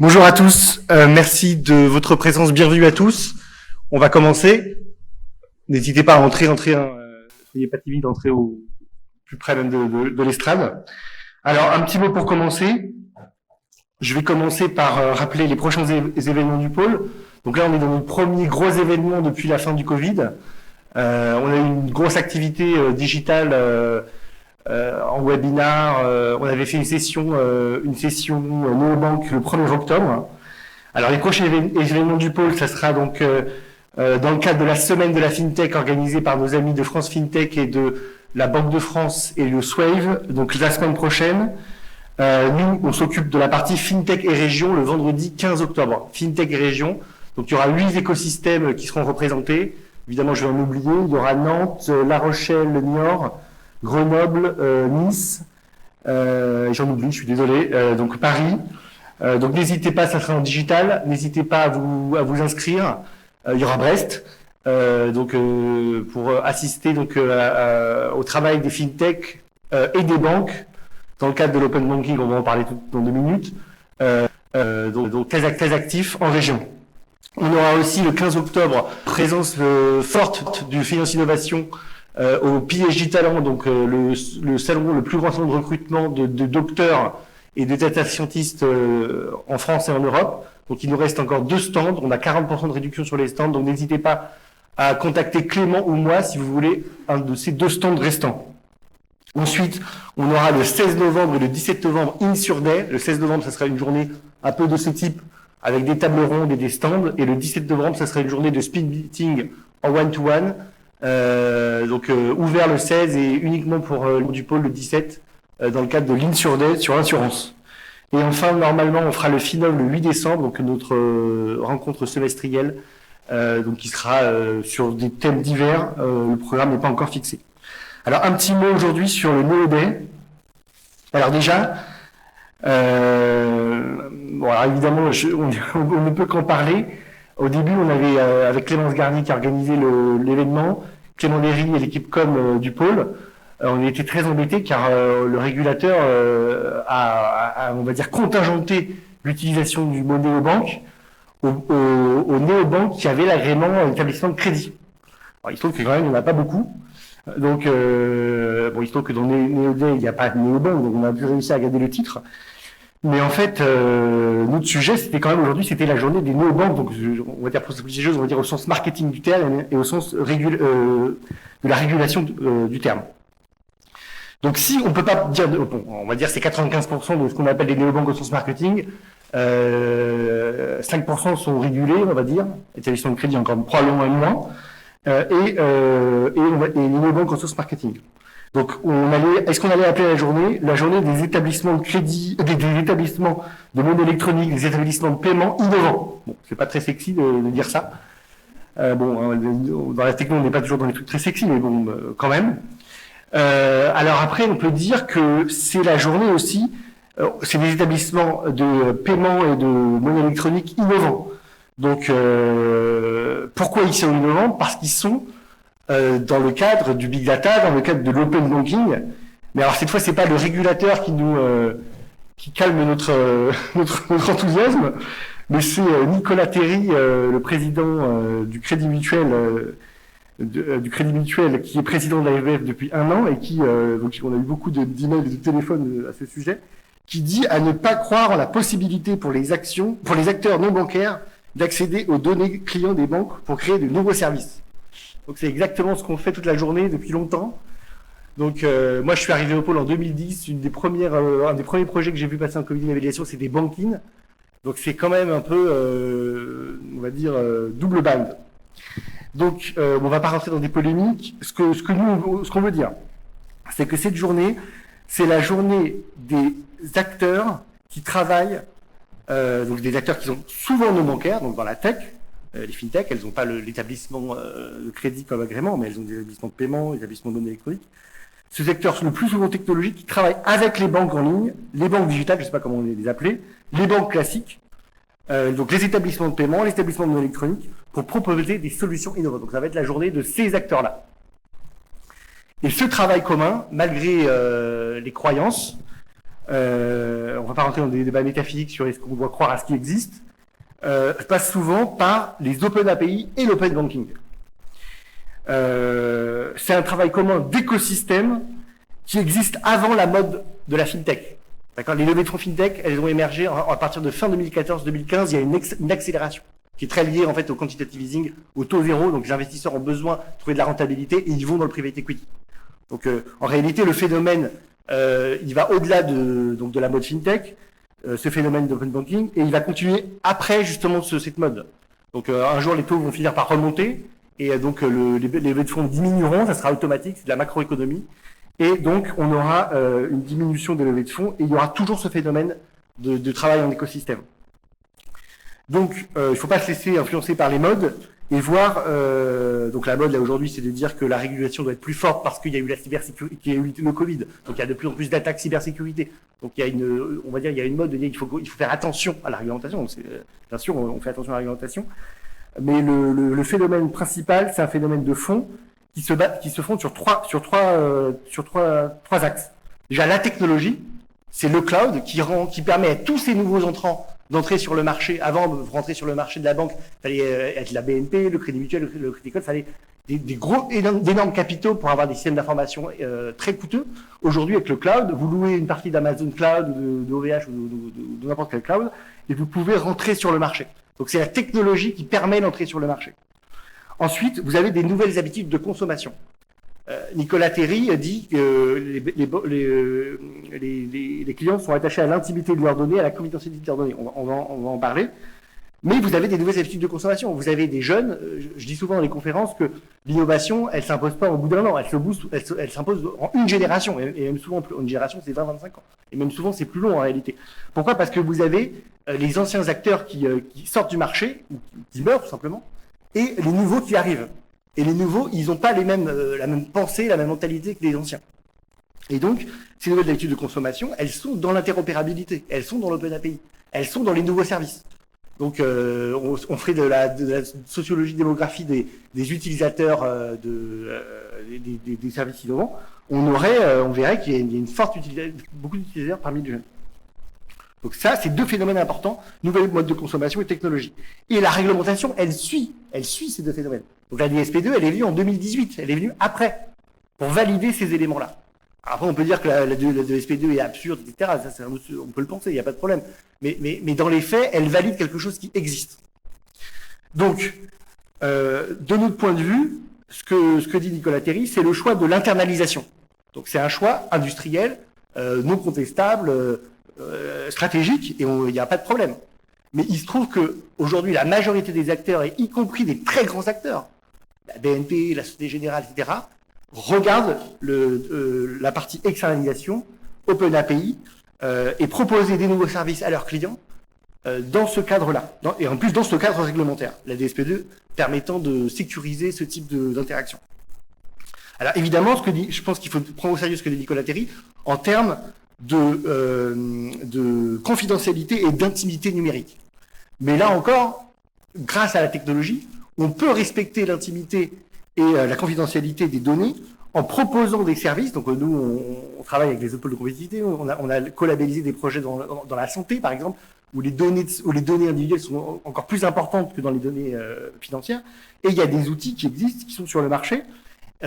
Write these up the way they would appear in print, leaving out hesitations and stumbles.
Bonjour à tous, merci de votre présence, bienvenue à tous. On va commencer. N'hésitez pas à entrer, soyez pas timide, entrez au plus près même de l'estrade. Alors, un petit mot pour commencer. Je vais commencer par rappeler les prochains événements du pôle. Donc là, on est dans notre premier gros événement depuis la fin du Covid. On a eu une grosse activité digitale en webinar. On avait fait une session néobanque le 1er octobre. Alors les prochains événements du pôle, ça sera donc dans le cadre de la semaine de la FinTech organisée par nos amis de France FinTech et de la Banque de France et le Swave, donc la semaine prochaine. Nous, on s'occupe de la partie FinTech et région le vendredi 15 octobre. FinTech et région. Donc il y aura 8 écosystèmes qui seront représentés. Évidemment, je vais en oublier. Il y aura Nantes, La Rochelle, Niort, Grenoble, Nice. J'en oublie, je suis désolé. Donc Paris. Donc n'hésitez pas, ça sera en digital. N'hésitez pas à vous inscrire. Il y aura Brest. Pour assister au travail des FinTech et des banques dans le cadre de l'open banking, on va en parler dans 2 minutes. Donc très actif en région. On aura aussi le 15 octobre présence forte du Finance Innovation au PSG Talent, donc le salon, le plus grand salon de recrutement de docteurs et de data scientists en France et en Europe. Donc il nous reste encore 2 stands, on a 40% de réduction sur les stands, donc n'hésitez pas à contacter Clément ou moi si vous voulez un de ces 2 stands restants. Ensuite, on aura le 16 novembre et le 17 novembre In-Sur-Day. Le 16 novembre, ça sera une journée un peu de ce type avec des tables rondes et des stands. Et le 17 novembre, ça sera une journée de speed meeting en one-to-one. Ouvert le 16 et uniquement pour du pôle le 17 dans le cadre de l'In-Sur-Day sur l'assurance. Et enfin, normalement, on fera le FinOm le 8 décembre, donc notre rencontre semestrielle, qui sera sur des thèmes divers. Le programme n'est pas encore fixé. Alors, un petit mot aujourd'hui sur le NeoDay. Alors déjà, alors évidemment, on ne peut qu'en parler. Au début, on avait, avec Clémence Garnier qui a organisé l'événement, Clément Léry et l'équipe com du pôle, on était très embêtés car le régulateur a, on va dire, contingenté l'utilisation du mot néobanque aux néobanques qui avaient l'agrément établissement de crédit. Alors, il se trouve que quand même, il n'y en a pas beaucoup. Donc, il se trouve que dans NeoDay, il n'y a pas de néobanque, donc on a pu réussir à garder le titre. Mais en fait, notre sujet, c'était quand même aujourd'hui, c'était la journée des néobanques, donc on va dire pour simplifier les choses, on va dire au sens marketing du terme et au sens de la régulation du terme. Donc si on peut pas dire, on va dire c'est 95% de ce qu'on appelle les néobanques au sens marketing, 5% sont régulés, on va dire, établissements de crédit encore probablement moins. Et les néobanques en source marketing. Donc, est-ce qu'on allait appeler la journée des établissements de crédit, des établissements de monnaie électronique, des établissements de paiement innovants. Bon, c'est pas très sexy de dire ça. Dans la techno, on n'est pas toujours dans les trucs très sexy, mais bon, quand même. Alors après, on peut dire que c'est la journée aussi, c'est des établissements de paiement et de monnaie électronique innovants. Donc, pourquoi ils sont innovants? Parce qu'ils sont dans le cadre du big data, dans le cadre de l'open banking. Mais alors cette fois, c'est pas le régulateur qui calme notre enthousiasme, mais c'est Nicolas Terry, le président du Crédit Mutuel, qui est président de l'AFBF depuis 1 an et donc on a eu beaucoup d'emails et de téléphones à ce sujet, qui dit à ne pas croire en la possibilité pour les acteurs non bancaires d'accéder aux données clients des banques pour créer de nouveaux services. Donc c'est exactement ce qu'on fait toute la journée depuis longtemps. Donc moi je suis arrivé au pôle en 2010, un des premiers projets que j'ai vu passer en comité d'évaluation, c'était Bankin. Donc c'est quand même un peu, on va dire, double bind. Donc on va pas rentrer dans des polémiques. Ce qu'on veut dire, c'est que cette journée, c'est la journée des acteurs qui travaillent, donc des acteurs qui sont souvent non bancaires, donc dans la tech. Les fintech, elles n'ont pas l'établissement de crédit comme agrément, mais elles ont des établissements de paiement, des établissements de monnaie électronique. Ces secteurs sont le plus souvent technologiques, qui travaillent avec les banques en ligne, les banques digitales, je ne sais pas comment on les appeler, les banques classiques, donc les établissements de paiement, les établissements de monnaie électronique, pour proposer des solutions innovantes. Donc ça va être la journée de ces acteurs-là. Et ce travail commun, malgré les croyances, on va pas rentrer dans des débats métaphysiques sur est-ce qu'on doit croire à ce qui existe, passe souvent par les open API et l'open banking. C'est un travail commun d'écosystème qui existe avant la mode de la fintech. D'accord, les levées de fonds fintech, elles ont émergé à partir de fin 2014-2015. Il y a une accélération qui est très liée en fait au quantitative easing, au taux zéro. Donc les investisseurs ont besoin de trouver de la rentabilité et ils vont dans le private equity. Donc en réalité, le phénomène, il va au-delà de la mode fintech, ce phénomène d'open banking, et il va continuer après justement cette mode. Donc un jour, les taux vont finir par remonter et donc les levées de fonds diminueront. Ça sera automatique, c'est de la macroéconomie. Et donc, on aura une diminution des levées de fonds et il y aura toujours ce phénomène de travail en écosystème. Donc, il ne faut pas se laisser influencer par les modes et voir. Donc, la mode là aujourd'hui, c'est de dire que la régulation doit être plus forte parce qu'il y a eu la cybersécurité, qu'il y a eu le Covid. Donc, il y a de plus en plus d'attaques cybersécurité. Donc, il y a on va dire, il y a une mode de dire il faut faire attention à la réglementation. Donc, bien sûr, on fait attention à la réglementation, mais le phénomène principal, c'est un phénomène de fond qui se font sur trois axes. Déjà, la technologie, c'est le cloud qui permet à tous ces nouveaux entrants d'entrer sur le marché. Avant de rentrer sur le marché de la banque, il fallait être la BNP, le Crédit Mutuel, le Crédit Agricole, il fallait d'énormes capitaux pour avoir des systèmes d'information très coûteux. Aujourd'hui, avec le cloud, vous louez une partie d'Amazon Cloud, de OVH ou de n'importe quel cloud, et vous pouvez rentrer sur le marché. Donc, c'est la technologie qui permet d'entrer sur le marché. Ensuite, vous avez des nouvelles habitudes de consommation. Nicolas Terry dit que les clients sont attachés à l'intimité de leurs données, à la confidentialité de leurs données. On va en parler. Mais vous avez des nouvelles habitudes de consommation. Vous avez des jeunes, je dis souvent dans les conférences que l'innovation, elle s'impose pas au bout d'un an, elle s'impose en une génération. Et même souvent, une génération, c'est 20-25 ans. Et même souvent, c'est plus long en réalité. Pourquoi? Parce que vous avez les anciens acteurs qui sortent du marché, ou qui meurent tout simplement, et les nouveaux qui arrivent. Et les nouveaux, ils n'ont pas la même pensée, la même mentalité que les anciens. Et donc, ces nouvelles habitudes de consommation, elles sont dans l'interopérabilité, elles sont dans l'open API, elles sont dans les nouveaux services. Donc, on ferait de la sociologie démographie des utilisateurs des services innovants. On verrait qu'il y a une forte utilisation, beaucoup d'utilisateurs parmi les jeunes. Donc ça, c'est deux phénomènes importants, nouvelles modes de consommation et technologie. Et la réglementation, elle suit ces deux phénomènes. Donc la DSP2, elle est venue en 2018, elle est venue après, pour valider ces éléments-là. Après, on peut dire que la DSP2 est absurde, etc. Ça, on peut le penser, il n'y a pas de problème. Mais dans les faits, elle valide quelque chose qui existe. Donc, de notre point de vue, ce que dit Nicolas Terry, c'est le choix de l'internalisation. Donc c'est un choix industriel, non contestable, stratégique, et il n'y a pas de problème. Mais il se trouve qu'aujourd'hui, la majorité des acteurs, et y compris des très grands acteurs, la BNP, la Société Générale, etc., regardent la partie externalisation, Open API, et proposer des nouveaux services à leurs clients dans ce cadre-là. Et en plus, dans ce cadre réglementaire, la DSP2 permettant de sécuriser ce type d'interaction. Alors évidemment, je pense qu'il faut prendre au sérieux ce que dit Nicolas Terry en termes de confidentialité et d'intimité numérique. Mais là encore, grâce à la technologie, on peut respecter l'intimité et la confidentialité des données en proposant des services. Donc nous, on travaille avec les pôles de compétitivité, on a collabellisé des projets dans la santé, par exemple, où les données individuelles sont encore plus importantes que dans les données financières. Et il y a des outils qui existent, qui sont sur le marché.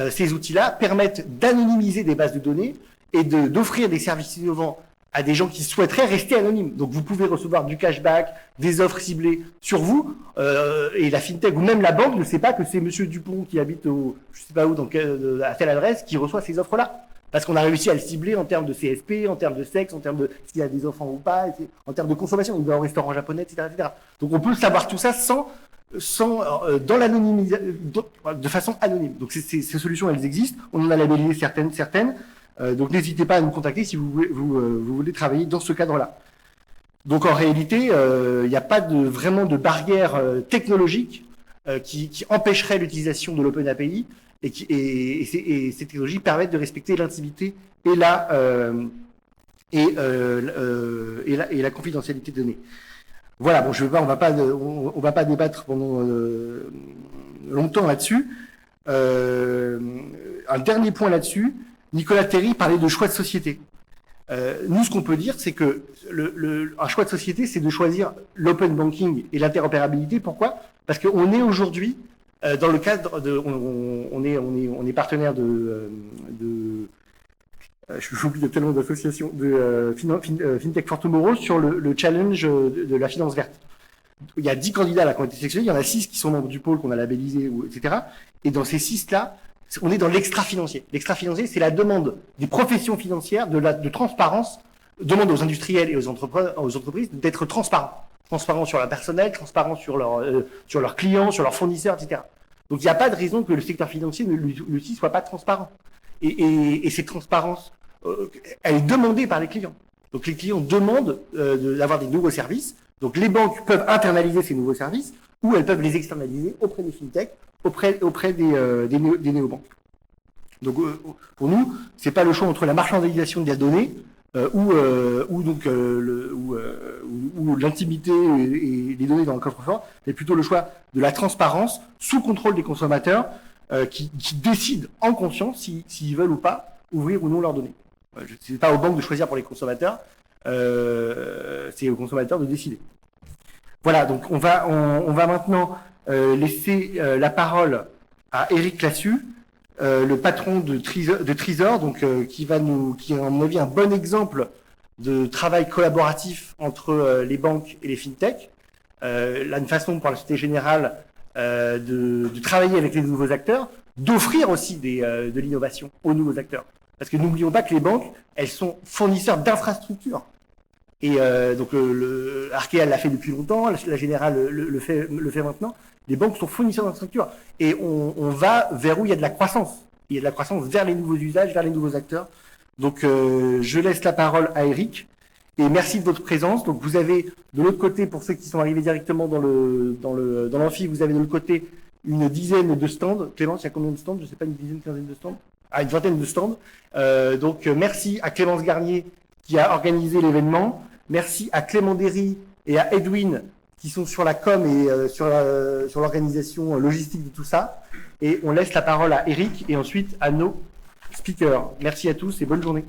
Ces outils-là permettent d'anonymiser des bases de données et d'offrir des services innovants à des gens qui souhaiteraient rester anonymes. Donc vous pouvez recevoir du cashback, des offres ciblées sur vous, et la fintech ou même la banque ne sait pas que c'est Monsieur Dupont qui habite je sais pas où, à telle adresse, qui reçoit ces offres-là. Parce qu'on a réussi à le cibler en termes de CSP, en termes de sexe, en termes de s'il y a des enfants ou pas, en termes de consommation, il va au restaurant japonais, etc., etc. Donc on peut savoir tout ça dans l'anonymisation, de façon anonyme. Donc ces solutions, elles existent. On en a labellisé certaines. Donc n'hésitez pas à nous contacter si vous voulez travailler dans ce cadre-là. Donc en réalité, il n'y a pas vraiment de barrière technologique qui empêcherait l'utilisation de l'Open API et ces technologies permettent de respecter l'intimité et la confidentialité de données. Voilà, bon, on va pas débattre pendant longtemps là-dessus. Un dernier point là-dessus. Nicolas Terry parlait de choix de société. Nous, ce qu'on peut dire, c'est que un choix de société, c'est de choisir l'open banking et l'interopérabilité. Pourquoi? Parce qu'on est aujourd'hui dans le cadre de, on est partenaire j'oublie tellement d'associations de FinTech for Tomorrow sur le challenge de la finance verte. Il y a 10 candidats là qui ont été sélectionnés, il y en a 6 qui sont membres du pôle qu'on a labellisé, etc. Et dans ces 6-là, on est dans l'extra-financier. L'extra-financier, c'est la demande des professions financières de transparence, demande aux industriels et aux entreprises d'être transparents. Transparents sur leur personnel, transparents sur leurs clients, sur leurs fournisseurs, etc. Donc il n'y a pas de raison que le secteur financier ne soit pas transparent. Et cette transparence, elle est demandée par les clients. Donc les clients demandent d'avoir des nouveaux services. Donc les banques peuvent internaliser ces nouveaux services ou elles peuvent les externaliser auprès des fintechs, auprès des néobanques. Donc pour nous, c'est pas le choix entre la marchandisation de la donnée ou l'intimité et les données dans le coffre-fort, mais plutôt le choix de la transparence sous contrôle des consommateurs qui décident en conscience s'ils veulent ou pas ouvrir ou non leurs données. C'est pas aux banques de choisir pour les consommateurs, c'est aux consommateurs de décider. Voilà, donc on va maintenant laisser la parole à Eric Lassus, le patron de Trésor, donc qui est à mon avis un bon exemple de travail collaboratif entre les banques et les fintechs. Là, une façon pour la Société Générale de travailler avec les nouveaux acteurs, d'offrir aussi de l'innovation aux nouveaux acteurs. Parce que n'oublions pas que les banques, elles sont fournisseurs d'infrastructures. Et donc Arkea l'a fait depuis longtemps, la Générale le fait maintenant. Les banques sont fournisseurs d'infrastructures. Et on va vers où il y a de la croissance. Il y a de la croissance vers les nouveaux usages, vers les nouveaux acteurs. Donc je laisse la parole à Eric. Et merci de votre présence. Donc vous avez de l'autre côté, pour ceux qui sont arrivés directement dans l'amphi, vous avez de l'autre côté une dizaine de stands. Clémence, il y a combien de stands? Je ne sais pas, une dizaine, quinzaine de stands. Ah, une vingtaine de stands. Donc merci à Clémence Garnier qui a organisé l'événement. Merci à Clément Derry et à Edwin qui sont sur la com et sur l'organisation logistique de tout ça. Et on laisse la parole à Eric et ensuite à nos speakers. Merci à tous et bonne journée.